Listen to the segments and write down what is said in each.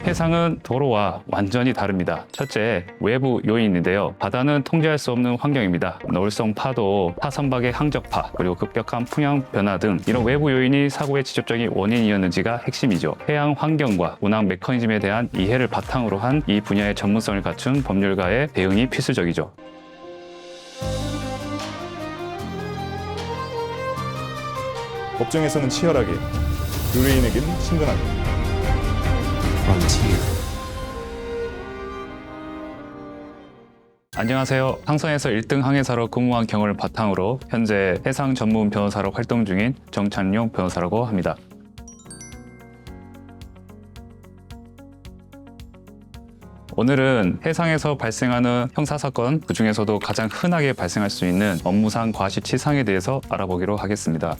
해상은 도로와 완전히 다릅니다. 첫째, 외부 요인인데요. 바다는 통제할 수 없는 환경입니다. 노을성 파도, 타선박의 항적파, 그리고 급격한 풍향 변화 등 이런 외부 요인이 사고의 직접적인 원인이었는지가 핵심이죠. 해양 환경과 운항 메커니즘에 대한 이해를 바탕으로 한 이 분야의 전문성을 갖춘 법률가의 대응이 필수적이죠. 법정에서는 치열하게, 의뢰인에게는 친근하게. 안녕하세요. 항선에서 1등 항해사로 근무한 경험을 바탕으로 현재 해상 전문 변호사로 활동 중인 정찬용 변호사라고 합니다. 오늘은 해상에서 발생하는 형사사건, 그 중에서도 가장 흔하게 발생할 수 있는 업무상 과실치상에 대해서 알아보기로 하겠습니다.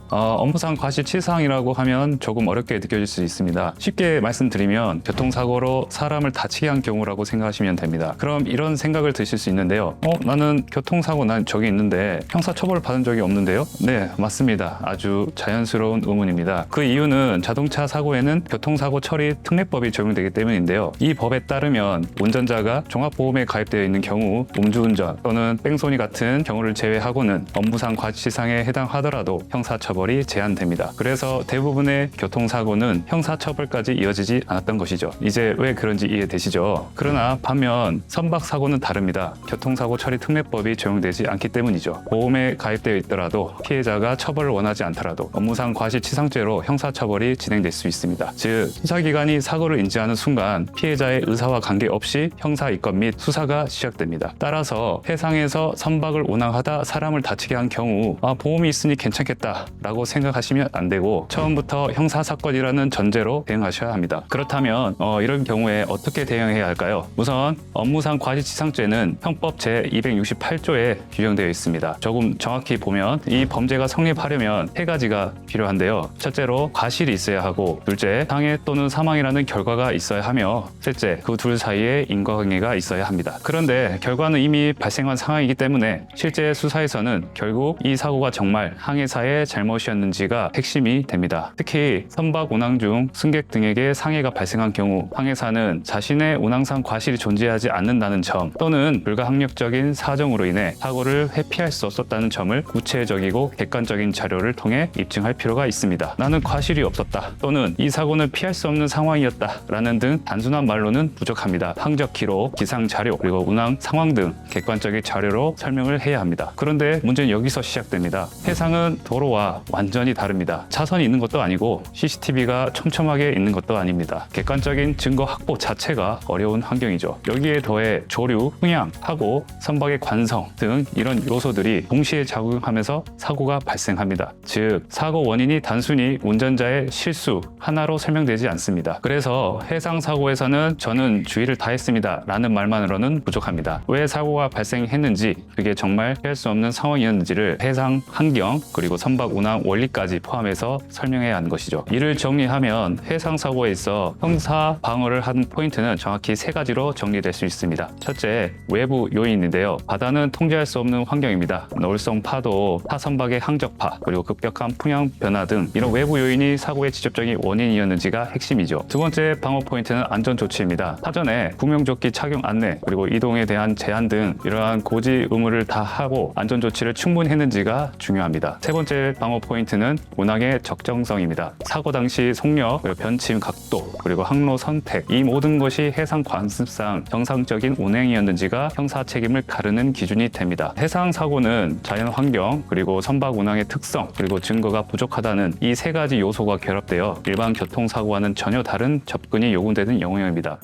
업무상 과실치상이라고 하면 조금 어렵게 느껴질 수 있습니다. 쉽게 말씀드리면 교통사고로 사람을 다치게 한 경우라고 생각하시면 됩니다. 그럼 이런 생각을 드실 수 있는데요. 나는 교통사고 난 적이 있는데 형사처벌을 받은 적이 없는데요? 네, 맞습니다. 아주 자연스러운 의문입니다. 그 이유는 자동차 사고에는 교통사고 처리 특례법이 적용되기 때문인데요. 이 법에 따르면 운전자가 종합보험에 가입되어 있는 경우 음주운전 또는 뺑소니 같은 경우를 제외하고는 업무상 과실치상에 해당하더라도 형사처벌이 제한됩니다. 그래서 대부분의 교통사고는 형사처벌까지 이어지지 않았던 것이죠. 이제 왜 그런지 이해되시죠? 그러나 반면 선박사고는 다릅니다. 교통사고 처리 특례법이 적용되지 않기 때문이죠. 보험에 가입되어 있더라도 피해자가 처벌을 원하지 않더라도 업무상 과실치상죄로 형사처벌이 진행될 수 있습니다. 즉, 수사기관이 사고를 인지하는 순간 피해자의 의사와 관계없이 형사입건 및 수사가 시작됩니다. 따라서 해상에서 선박을 운항하다 사람을 다치게 한 경우 보험이 있으니 괜찮겠다 라고 생각하시면 안 되고 처음부터 형사사건이라는 전제로 대응하셔야 합니다. 그렇다면 이런 경우에 어떻게 대응해야 할까요? 우선 업무상 과실치상죄는 형법 제268조에 규정되어 있습니다. 조금 정확히 보면 이 범죄가 성립하려면 세 가지가 필요한데요. 첫째로 과실이 있어야 하고, 둘째 상해 또는 사망이라는 결과가 있어야 하며, 셋째 그 둘 사이에 인과관계가 있어야 합니다. 그런데 결과는 이미 발생한 상황이기 때문에 실제 수사에서는 결국 이 사고가 정말 항해사의 잘못이었는지가 핵심이 됩니다. 특히 선박 운항 중 승객 등에게 상해가 발생한 경우 항해사는 자신의 운항상 과실이 존재하지 않는다는 점 또는 불가항력적인 사정으로 인해 사고를 회피할 수 없었다는 점을 구체적이고 객관적인 자료를 통해 입증할 필요가 있습니다. 나는 과실이 없었다 또는 이 사고는 피할 수 없는 상황이었다 라는 등 단순한 말로는 부족합니다. 항적 기록, 기상 자료, 그리고 운항 상황 등 객관적인 자료로 설명을 해야 합니다. 그런데 문제는 여기서 시작됩니다. 해상은 도로와 완전히 다릅니다. 차선이 있는 것도 아니고 CCTV가 촘촘하게 있는 것도 아닙니다. 객관적인 증거 확보 자체가 어려운 환경이죠. 여기에 더해 조류, 풍향, 사고, 선박의 관성 등 이런 요소들이 동시에 작용하면서 사고가 발생합니다. 즉, 사고 원인이 단순히 운전자의 실수 하나로 설명되지 않습니다. 그래서 해상 사고에서는 저는 주의를 다했습니다 라는 말만으로는 부족합니다. 왜 사고가 발생했는지, 그게 정말 피할 수 없는 상황이었는지를 해상 환경 그리고 선박 운항 원리까지 포함해서 설명해야 하는 것이죠. 이를 정리하면 해상 사고에 있어 형사 방어를 한 포인트는 정확히 세 가지로 정리될 수 있습니다. 첫째, 외부 요인인데요. 바다는 통제할 수 없는 환경입니다. 노을성 파도, 타선박의 항적파, 그리고 급격한 풍향 변화 등 이런 외부 요인이 사고의 직접적인 원인이었는지가 핵심이죠. 두 번째 방어 포인트는 안전 조치입니다. 사전에 구명조끼 착용 안내, 그리고 이동에 대한 제한 등 이러한 고지 의무를 다 하고 안전 조치를 충분히 했는지가 중요합니다. 세 번째 방어 포인트는 운항의 적정성입니다. 사고 당시 속력, 변침 각도, 그리고 항로 선택, 이 모든 것이 해상 관습상 정상적인 운행이었는지가 형사 책임을 가르는 기준이 됩니다. 해상 사고는 자연 환경, 그리고 선박 운항의 특성, 그리고 증거가 부족하다는 이 세 가지 요소가 결합되어 일반 교통사고와는 전혀 다른 접근이 요구되는 영역입니다.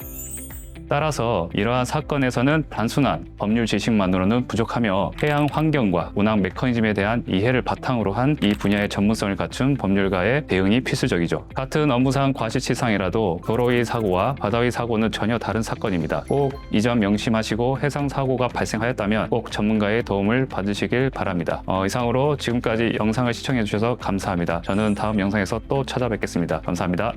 따라서 이러한 사건에서는 단순한 법률 지식만으로는 부족하며 해양 환경과 운항 메커니즘에 대한 이해를 바탕으로 한 이 분야의 전문성을 갖춘 법률가의 대응이 필수적이죠. 같은 업무상 과실치상이라도 도로의 사고와 바다의 사고는 전혀 다른 사건입니다. 꼭 이 점 명심하시고 해상 사고가 발생하였다면 꼭 전문가의 도움을 받으시길 바랍니다. 이상으로 지금까지 영상을 시청해 주셔서 감사합니다. 저는 다음 영상에서 또 찾아뵙겠습니다. 감사합니다.